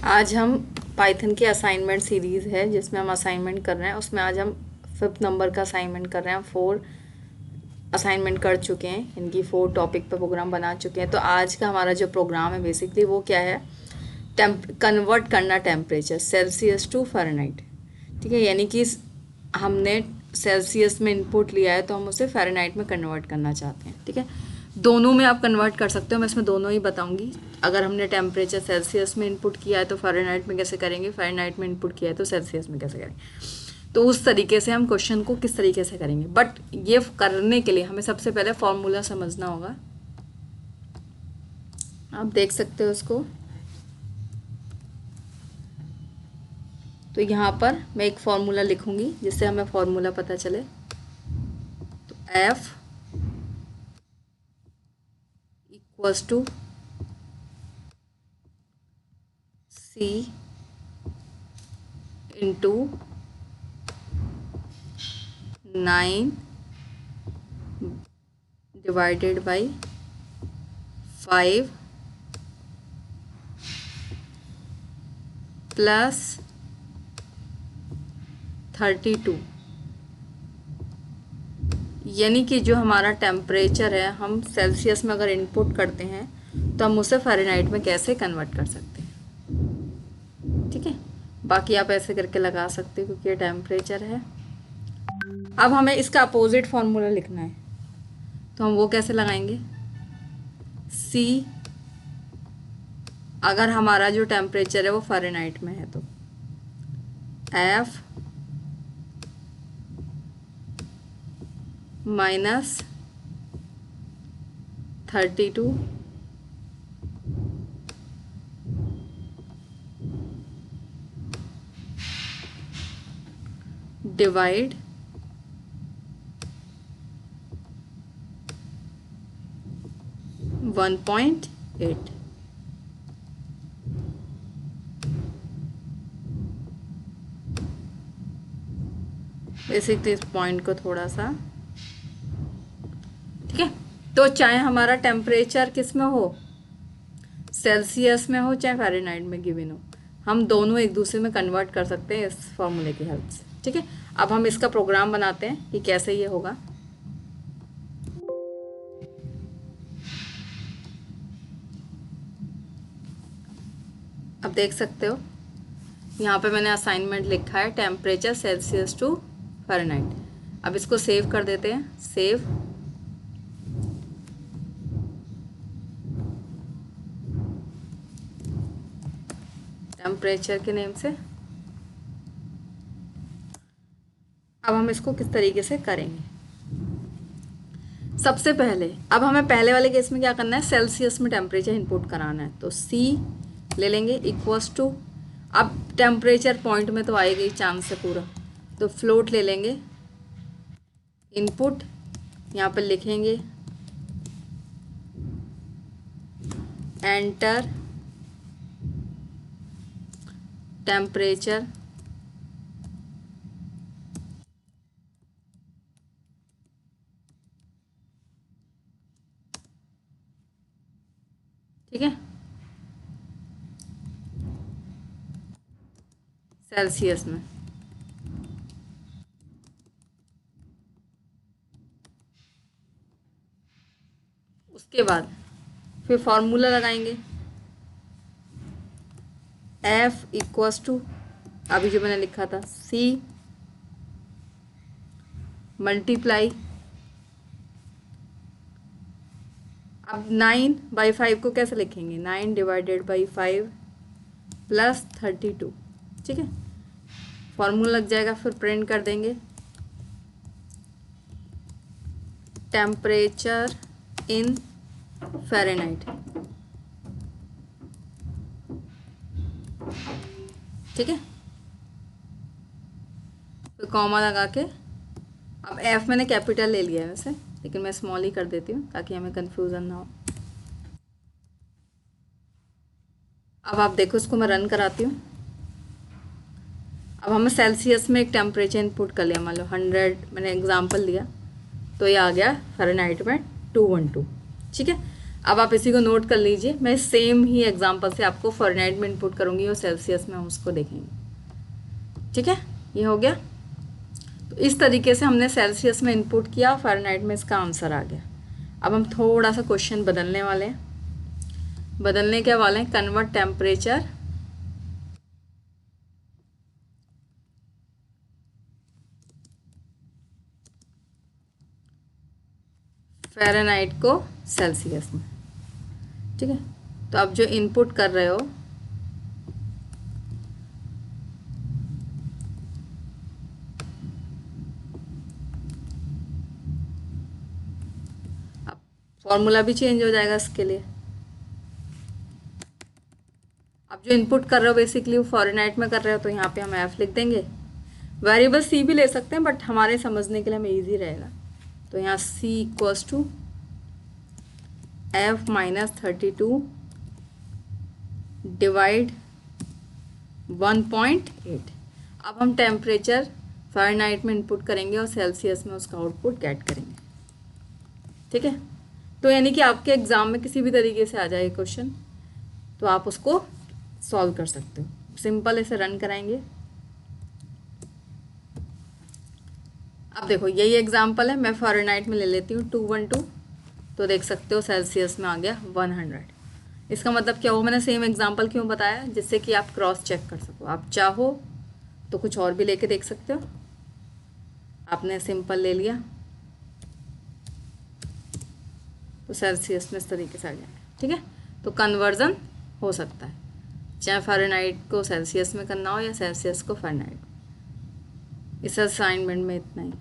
आज हम पाइथन की असाइनमेंट सीरीज़ है जिसमें हम असाइनमेंट कर रहे हैं। उसमें आज हम 5th नंबर का असाइनमेंट कर रहे हैं। 4 असाइनमेंट कर चुके हैं, इनकी 4 टॉपिक पर प्रोग्राम बना चुके हैं। तो आज का हमारा जो प्रोग्राम है बेसिकली वो क्या है, कन्वर्ट करना टेम्परेचर सेल्सियस टू फ़ारेनहाइट। ठीक है, यानी कि हमने सेल्सियस में इनपुट लिया है तो हम उसे फ़ारेनहाइट में कन्वर्ट करना चाहते हैं। ठीक है, दोनों में आप कन्वर्ट कर सकते हो, मैं इसमें दोनों ही बताऊंगी। अगर हमने टेम्परेचर सेल्सियस में इनपुट किया है तो फ़ारेनहाइट में कैसे करेंगे, फ़ारेनहाइट में इनपुट किया है तो सेल्सियस में कैसे करेंगे। तो उस तरीके से हम क्वेश्चन को किस तरीके से करेंगे, बट ये करने के लिए हमें सबसे पहले फॉर्मूला समझना होगा। आप देख सकते हो उसको। तो यहाँ पर मैं एक फॉर्मूला लिखूंगी जिससे हमें फॉर्मूला पता चले। तो F equals to C into 9 divided by 5 plus 32। यानी कि जो हमारा टेम्परेचर है हम सेल्सियस में अगर इनपुट करते हैं तो हम उसे फ़ारेनहाइट में कैसे कन्वर्ट कर सकते हैं। ठीक है, बाकी आप ऐसे करके लगा सकते हो क्योंकि ये टेम्परेचर है। अब हमें इसका अपोजिट फॉर्मूला लिखना है, तो हम वो कैसे लगाएंगे। C अगर हमारा जो टेम्परेचर है वो फ़ारेनहाइट में है तो F माइनस 32 डिवाइड 1.8। बेसिकली इस पॉइंट को थोड़ा सा, ठीक है। तो चाहे हमारा टेम्परेचर किस में हो, सेल्सियस में हो चाहे फ़ारेनहाइट में गिवन हो, हम दोनों एक दूसरे में कन्वर्ट कर सकते हैं इस फॉर्मूले की हेल्प से। ठीक है, अब हम इसका प्रोग्राम बनाते हैं कि कैसे ये होगा। अब देख सकते हो यहाँ पे मैंने असाइनमेंट लिखा है टेम्परेचर सेल्सियस टू फ़ारेनहाइट। अब इसको सेव कर देते हैं। सेव, टेम्परेचर के नेम से। अब हम इसको किस तरीके से करेंगे। सबसे पहले अब हमें पहले वाले केस में क्या करना है, सेल्सियस में टेम्परेचर इनपुट कराना है। तो C ले लेंगे इक्वल्स टू, अब टेम्परेचर पॉइंट में तो आएगा ही चांस है पूरा, तो फ्लोट ले लेंगे। इनपुट यहाँ पर लिखेंगे एंटर टेम्परेचर ठीक है, सेल्सियस में। उसके बाद फिर फॉर्मूला लगाएंगे F इक्वल्स टू, अभी जो मैंने लिखा था C मल्टीप्लाई, अब 9/5 को कैसे लिखेंगे, 9 डिवाइडेड बाई 5 प्लस 32। ठीक है, फॉर्मूला लग जाएगा, फिर प्रिंट कर देंगे टेम्परेचर इन फ़ारेनहाइट। ठीक है, तो कॉमा लगा के, अब F मैंने कैपिटल ले लिया है वैसे, लेकिन मैं स्मॉल ही कर देती हूँ ताकि हमें कंफ्यूजन ना हो। अब आप देखो, इसको मैं रन कराती हूँ। अब हमें सेल्सियस में एक टेम्परेचर इनपुट कर लिया, मान लो 100 मैंने एग्जांपल दिया, तो ये आ गया फ़ारेनहाइट में 212। ठीक है, अब आप इसी को नोट कर लीजिए, मैं सेम ही एग्जांपल से आपको फ़ारेनहाइट में इनपुट करूँगी और सेल्सियस में हम उसको देखेंगे। ठीक है, ये हो गया। तो इस तरीके से हमने सेल्सियस में इनपुट किया, फ़ारेनहाइट में इसका आंसर आ गया। अब हम थोड़ा सा क्वेश्चन बदलने वाले हैं। बदलने क्या वाले हैं, कन्वर्ट टेम्परेचर फ़ारेनहाइट को सेल्सियस में। ठीक है, तो अब जो इनपुट कर रहे हो अब फॉर्मूला भी चेंज हो जाएगा इसके लिए। अब जो इनपुट कर रहे हो बेसिकली वो फ़ारेनहाइट में कर रहे हो, तो यहाँ पे हम एफ लिख देंगे। वेरिएबल सी भी ले सकते हैं, बट हमारे समझने के लिए हमें ईजी रहेगा। तो यहाँ C equals to F minus 32 divide 1.8। अब हम टेम्परेचर फ़ारेनहाइट में इनपुट करेंगे और सेल्सियस में उसका आउटपुट गेट करेंगे। ठीक है, तो यानी कि आपके एग्ज़ाम में किसी भी तरीके से आ जाए क्वेश्चन तो आप उसको सॉल्व कर सकते हो। सिंपल इसे रन कराएंगे। अब देखो यही एग्जांपल है, मैं फ़ारेनहाइट में ले लेती हूँ 212, तो देख सकते हो सेल्सियस में आ गया 100। इसका मतलब क्या हो, मैंने सेम एग्जांपल क्यों बताया, जिससे कि आप क्रॉस चेक कर सको। आप चाहो तो कुछ और भी लेके देख सकते हो। आपने सिंपल ले लिया तो सेल्सियस में इस तरीके से आ जाएगा। ठीक है, तो कन्वर्जन हो सकता है, चाहे फ़ारेनहाइट को सेल्सियस में करना हो या सेल्सियस को फ़ारेनहाइट। इस असाइनमेंट में इतना ही।